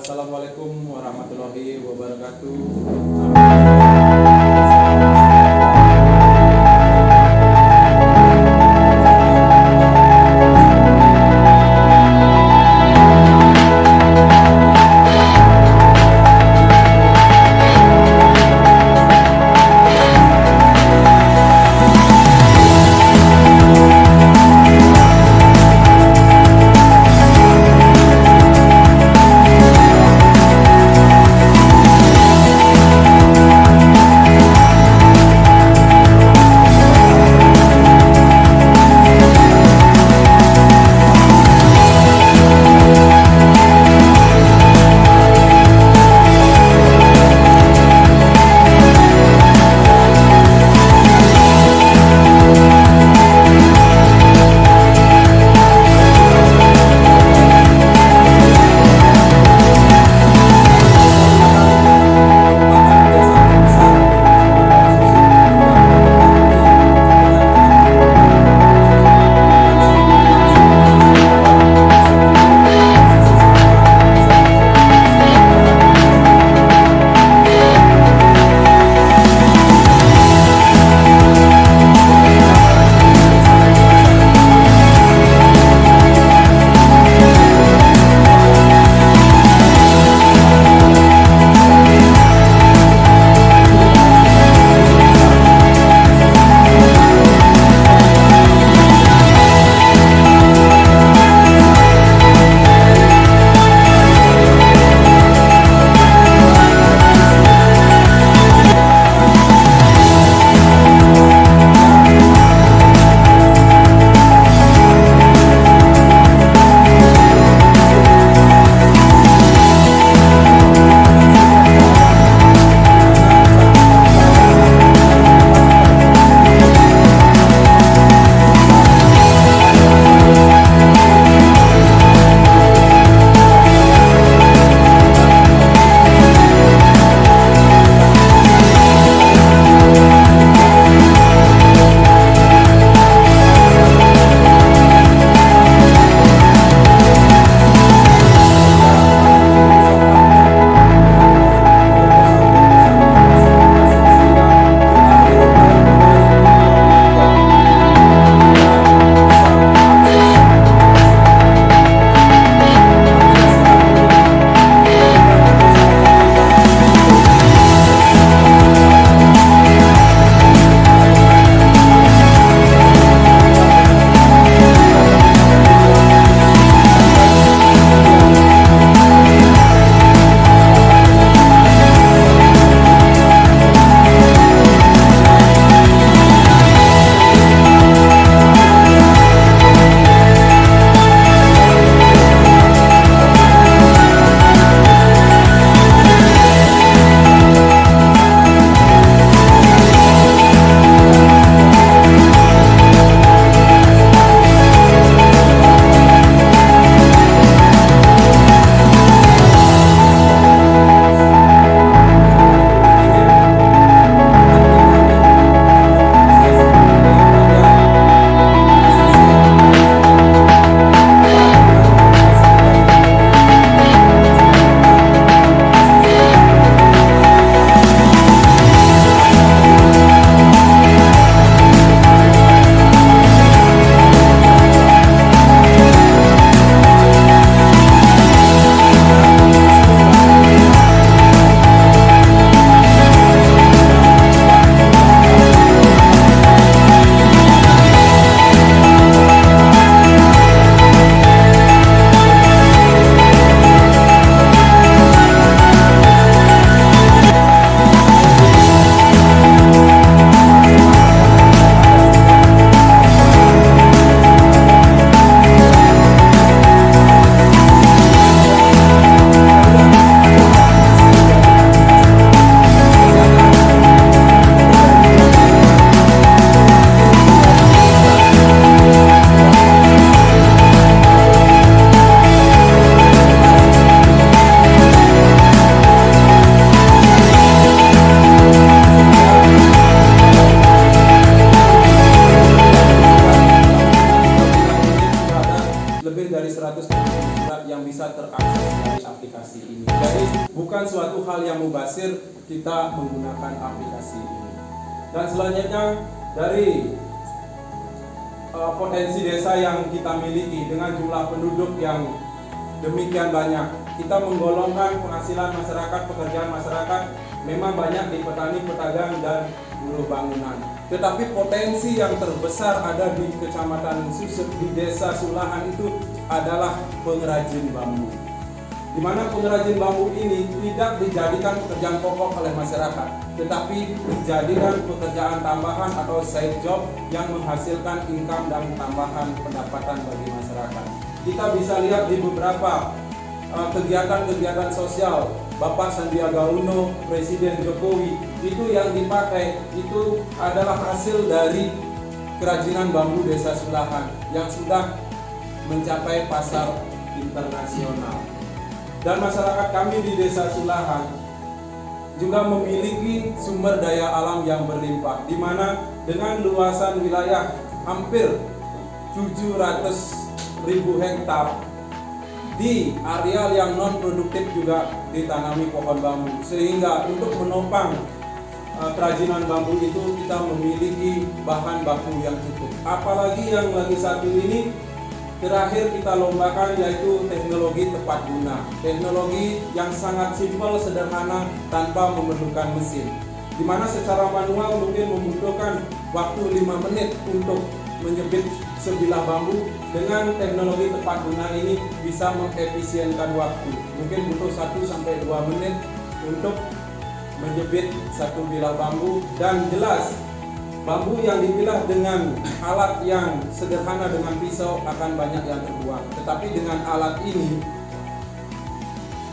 Wassalamualaikum warahmatullahi wabarakatuh. lebih dari 100 yang bisa terakses dari aplikasi ini. bukan suatu hal yang mubazir kita menggunakan aplikasi ini. Dan selanjutnya dari potensi desa yang kita miliki dengan jumlah penduduk yang demikian banyak, kita menggolongkan penghasilan masyarakat, pekerjaan masyarakat memang banyak di petani, pedagang, dan buruh bangunan. Tetapi potensi yang terbesar ada di Kecamatan Susut, di Desa Sulahan itu adalah pengrajin bambu. Di mana pengrajin bambu ini tidak dijadikan pekerjaan pokok oleh masyarakat, tetapi dijadikan pekerjaan tambahan atau side job yang menghasilkan income dan tambahan pendapatan bagi masyarakat. Kita bisa lihat di beberapa kegiatan-kegiatan sosial Bapak Sandiaga Uno, Presiden Jokowi, itu yang dipakai itu adalah hasil dari kerajinan bambu Desa Sulahan yang sudah mencapai pasar internasional. Dan masyarakat kami di Desa Sulahan juga memiliki sumber daya alam yang berlimpah, di mana dengan luasan wilayah hampir 700.000 hektar di areal yang non produktif juga ditanami pohon bambu, sehingga untuk menopang kerajinan bambu itu kita memiliki bahan baku yang cukup. Apalagi yang lagi satu ini terakhir kita lombakan, yaitu teknologi tepat guna, teknologi yang sangat simpel, sederhana, tanpa memerlukan mesin, di mana secara manual mungkin membutuhkan waktu 5 menit untuk menyebit sebilah bambu. Dengan teknologi tepat guna ini bisa mengefisienkan waktu, mungkin butuh 1-2 menit untuk menjepit satu bilah bambu. Dan jelas bambu yang dipilah dengan alat yang sederhana dengan pisau akan banyak yang terbuang, tetapi dengan alat ini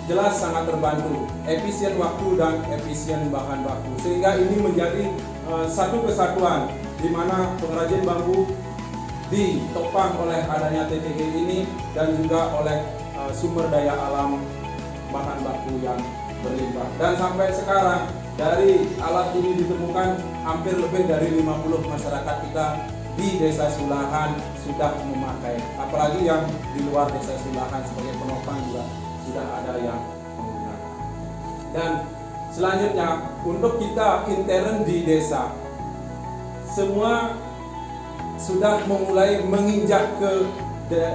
jelas sangat terbantu, efisien waktu dan efisien bahan baku, sehingga ini menjadi satu kesatuan di mana pengrajin bambu ditopang oleh adanya TTG ini dan juga oleh sumber daya alam bahan baku yang berlimpah. Dan sampai sekarang dari alat ini ditemukan hampir lebih dari 50 masyarakat kita di Desa Sulahan sudah memakai, apalagi yang di luar Desa Sulahan sebagai penopang juga sudah ada yang menggunakan. Dan selanjutnya untuk kita intern di desa, semua sudah memulai menginjak ke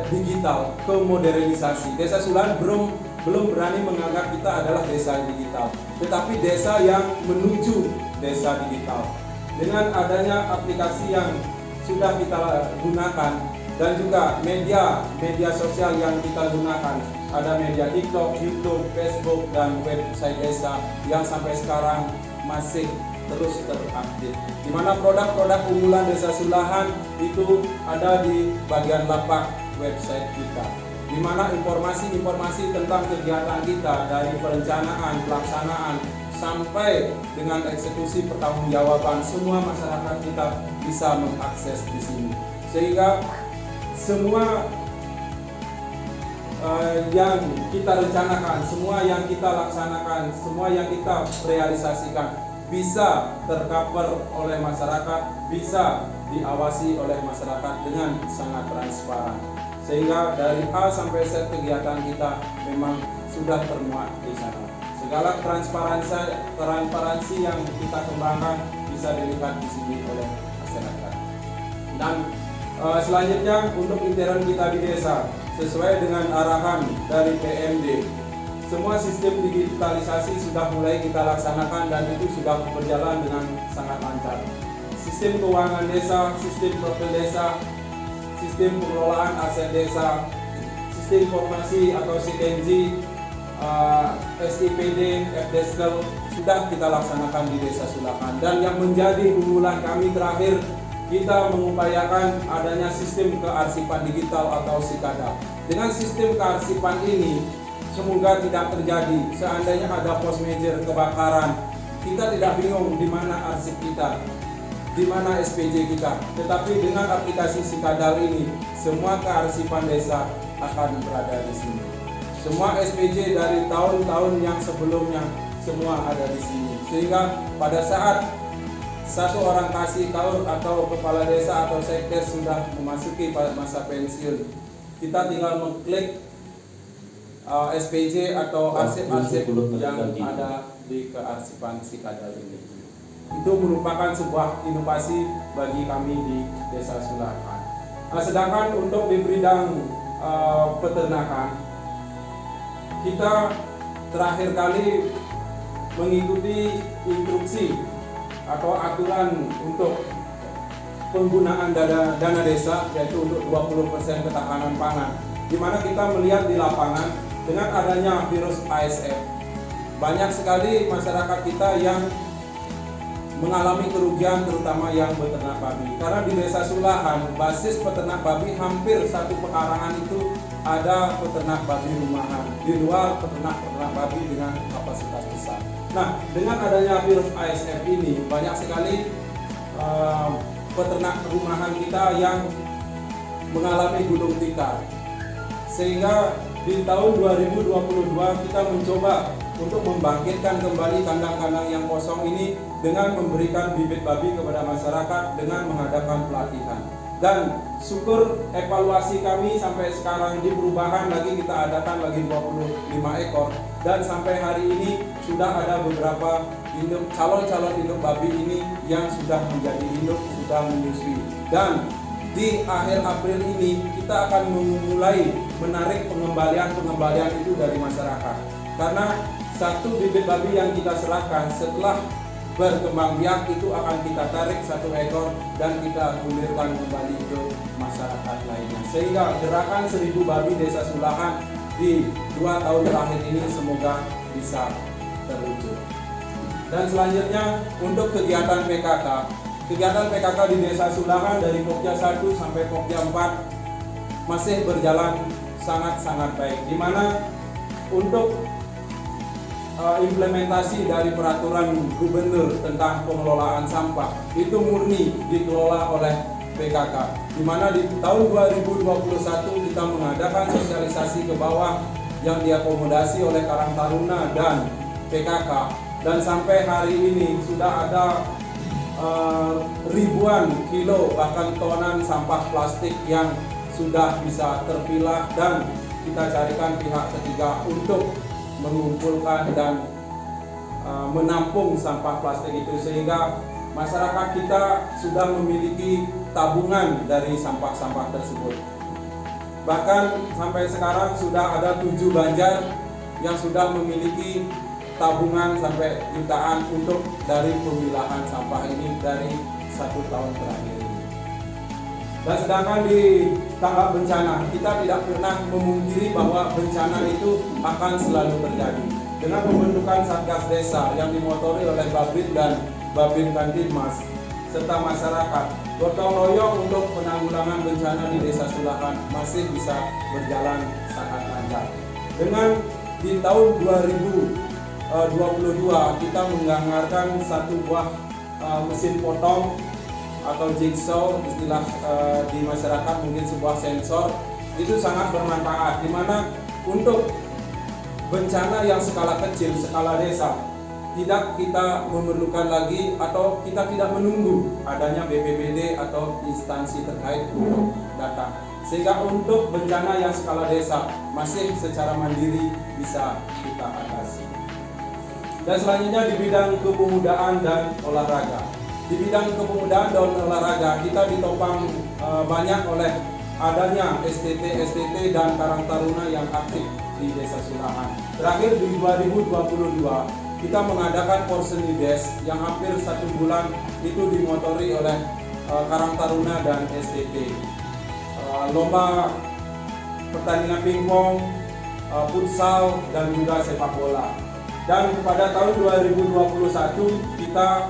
digital, ke modernisasi. Desa Sulahan belum berani menganggap kita adalah desa digital, tetapi desa yang menuju desa digital. Dengan adanya aplikasi yang sudah kita gunakan dan juga media sosial yang kita gunakan, ada media TikTok, YouTube, Facebook, dan website desa yang sampai sekarang masih terus terupdate, di mana produk-produk unggulan Desa Sulahan itu ada di bagian lapak website kita, di mana informasi-informasi tentang kegiatan kita dari perencanaan, pelaksanaan sampai dengan eksekusi pertanggungjawaban, semua masyarakat kita bisa mengakses di sini, sehingga semua yang kita rencanakan, semua yang kita laksanakan, semua yang kita realisasikan bisa tercover oleh masyarakat, bisa diawasi oleh masyarakat dengan sangat transparan, sehingga dari A sampai Z kegiatan kita memang sudah termuat di sana. Segala transparansi yang kita kembangkan bisa dilihat di sini oleh masyarakat. Dan selanjutnya untuk intern kita di desa, sesuai dengan arahan dari PMD, semua sistem digitalisasi sudah mulai kita laksanakan dan itu sudah berjalan dengan sangat lancar. Sistem keuangan desa, sistem profil desa, sistem pengelolaan aset desa, sistem informasi atau SITENJI, SIPD, FDeskel sudah kita laksanakan di Desa Sulahan. Dan yang menjadi unggulan kami terakhir, kita mengupayakan adanya sistem kearsipan digital atau SIKADA. Dengan sistem kearsipan ini, semoga tidak terjadi seandainya ada post major kebakaran, kita tidak bingung di mana arsip kita, di mana SPJ kita. Tetapi dengan aplikasi SIKADA ini, semua kearsipan desa akan berada di sini. Semua SPJ dari tahun-tahun yang sebelumnya semua ada di sini. Sehingga pada saat satu orang kasih tahu atau kepala desa atau sekdes sudah memasuki pada masa pensiun, kita tinggal mengklik SPJ atau arsip-arsip yang Ganti. ada di kearsipan Sikadal ini. Itu merupakan sebuah inovasi bagi kami di Desa Sulakan. Sedangkan untuk di bidang peternakan, kita terakhir kali mengikuti instruksi atau aturan untuk penggunaan dana desa, yaitu untuk 20% ketahanan pangan, di mana kita melihat di lapangan dengan adanya virus ASF, banyak sekali masyarakat kita yang mengalami kerugian, terutama yang beternak babi. Karena di Desa Sulahan, basis peternak babi hampir satu pekarangan itu ada peternak babi rumahan, di luar peternak babi dengan kapasitas besar. Nah, dengan adanya virus ASF ini, banyak sekali peternak rumahan kita yang mengalami gulung tikar. Sehingga di tahun 2022 kita mencoba untuk membangkitkan kembali kandang-kandang yang kosong ini dengan memberikan bibit babi kepada masyarakat dengan mengadakan pelatihan. Dan syukur evaluasi kami sampai sekarang di perubahan lagi kita adakan lagi 25 ekor, dan sampai hari ini sudah ada beberapa calon-calon induk babi ini yang sudah menjadi induk, sudah menyusui. Dan di akhir April ini kita akan memulai menarik pengembalian itu dari masyarakat, karena satu bibit babi yang kita serahkan setelah berkembang biak itu akan kita tarik 1 ekor dan kita gulirkan kembali ke masyarakat lainnya, sehingga gerakan 1000 babi Desa Sulahan di 2 tahun terakhir ini semoga bisa terwujud. Dan selanjutnya untuk kegiatan PKK di Desa Sulahan dari Pokja 1 sampai Pokja 4 masih berjalan sangat-sangat baik, di mana untuk implementasi dari peraturan gubernur tentang pengelolaan sampah itu murni dikelola oleh PKK, di mana di tahun 2021 kita mengadakan sosialisasi ke bawah yang diakomodasi oleh Karang Taruna dan PKK, dan sampai hari ini sudah ada ribuan kilo bahkan tonan sampah plastik yang sudah bisa terpilah, dan kita carikan pihak ketiga untuk mengumpulkan dan menampung sampah plastik itu, sehingga masyarakat kita sudah memiliki tabungan dari sampah-sampah tersebut. Bahkan sampai sekarang sudah ada 7 banjar yang sudah memiliki tabungan sampai jutaan untuk dari pemilahan sampah ini dari 1 tahun terakhir ini. Dan sedangkan di tanggap bencana, kita tidak pernah memungkiri bahwa bencana itu akan selalu terjadi. Dengan pembentukan Satgas Desa yang dimotori oleh Babin dan Babin Kandidmas serta masyarakat, gotong royong untuk penanggulangan bencana di Desa Sulahan masih bisa berjalan sangat lancar. Dengan di tahun 2022 kita menganggarkan 1 buah mesin potong atau jigsaw, istilah di masyarakat mungkin sebuah sensor, itu sangat bermanfaat, di mana untuk bencana yang skala kecil, skala desa, tidak kita memerlukan lagi atau kita tidak menunggu adanya BPBD atau instansi terkait untuk datang, sehingga untuk bencana yang skala desa masih secara mandiri bisa kita atasi. Dan selanjutnya di bidang kepemudaan dan olahraga. Di bidang kepemudaan dan olahraga kita ditopang banyak oleh adanya STT dan Karang Taruna yang aktif di Desa Sulahan. Terakhir di 2022 kita mengadakan Porsenides yang hampir 1 bulan itu dimotori oleh Karang Taruna dan STT. Lomba pertandingan pingpong, futsal, dan juga sepak bola. Dan pada tahun 2021 kita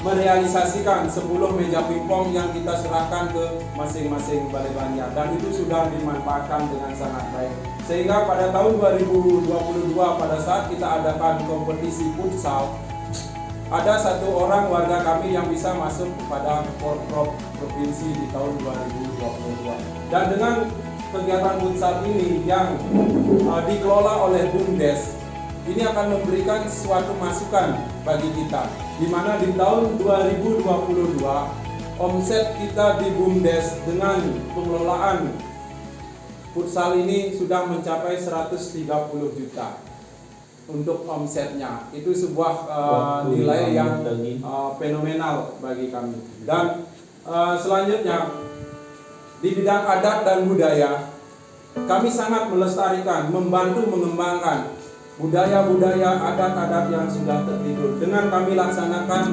merealisasikan 10 meja pingpong yang kita serahkan ke masing-masing balai banjar, dan itu sudah dimanfaatkan dengan sangat baik, sehingga pada tahun 2022 pada saat kita adakan kompetisi futsal, ada 1 orang warga kami yang bisa masuk kepada Porprov provinsi di tahun 2022. Dan dengan kegiatan futsal ini yang dikelola oleh BUMDes, ini akan memberikan suatu masukan bagi kita, di mana di tahun 2022 omset kita di BUMDes dengan pengelolaan futsal ini sudah mencapai 130 juta untuk omsetnya. Itu sebuah nilai yang fenomenal bagi kami. Dan selanjutnya di bidang adat dan budaya, kami sangat melestarikan, membantu mengembangkan budaya-budaya adat-adat yang sudah tertidur dengan kami laksanakan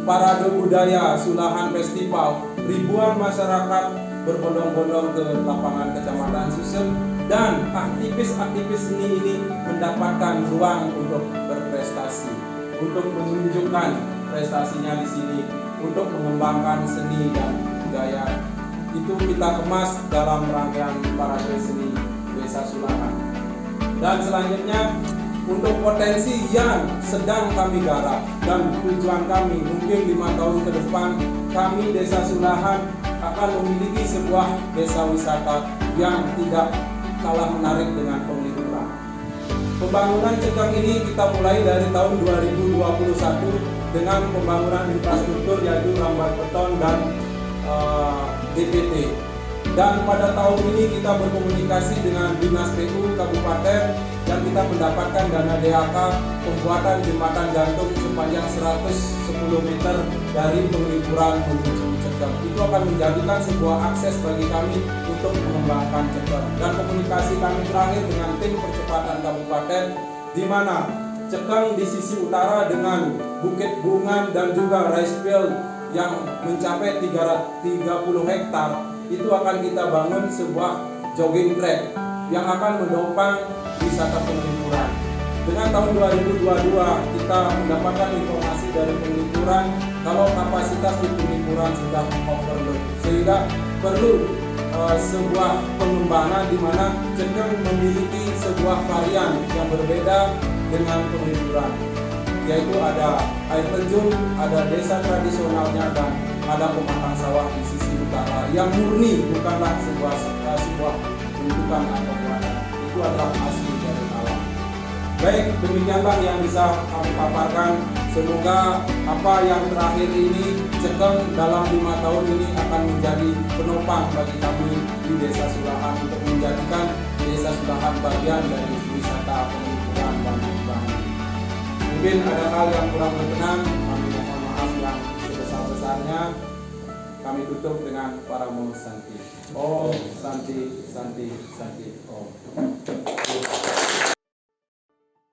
parade budaya Sulahan Festival. Ribuan masyarakat berbondong-bondong ke lapangan Kecamatan Susun, dan aktivis-aktivis seni ini mendapatkan ruang untuk berprestasi, untuk menunjukkan prestasinya di sini, untuk mengembangkan seni dan budaya. Itu kita kemas dalam rangkaian parade seni Desa Sulahan. Dan selanjutnya untuk potensi yang sedang kami garap dan tujuan kami mungkin 5 tahun ke depan, kami Desa Sulahan akan memiliki sebuah desa wisata yang tidak kalah menarik dengan penglipuran. Pembangunan Cekang ini kita mulai dari tahun 2021 dengan pembangunan infrastruktur yaitu rambat beton dan DPT. Dan pada tahun ini kita berkomunikasi dengan Dinas PU Kabupaten dan kita mendapatkan dana DHK pembuatan jembatan gantung sepanjang 110 meter dari Penglipuran menuju Cekang. Itu akan menjadikan sebuah akses bagi kami untuk mengembangkan Cekang. Dan komunikasi kami terakhir dengan tim percepatan kabupaten, di mana Cekang di sisi utara dengan Bukit Bungan dan juga rice field yang mencapai 30 hektar, itu akan kita bangun sebuah jogging track yang akan mendopang wisata Penglipuran. Dengan tahun 2022 kita mendapatkan informasi dari Penglipuran kalau kapasitas di Penglipuran sudah overload, sehingga perlu sebuah pengembangan di mana Cekang memiliki sebuah varian yang berbeda dengan Penglipuran, yaitu ada air terjun, ada desa tradisionalnya, dan ada pematang sawah di sisi utara yang murni, bukanlah sebuah bentukan atau buatan. Itu adalah asli dari alam. Baik, demikianlah yang bisa kami paparkan. Semoga apa yang terakhir ini, Cekang dalam 5 tahun ini akan menjadi penopang bagi kami di Desa Sulahan untuk menjadikan Desa Sulahan bagian dari wisata Penglipuran dan pengembangan. Mungkin ada hal yang kurang berkenan, kami mohon maaf yang sebesar-besarnya. Kami tutup dengan para Santi. Om Santi, Santi, Santi, Om.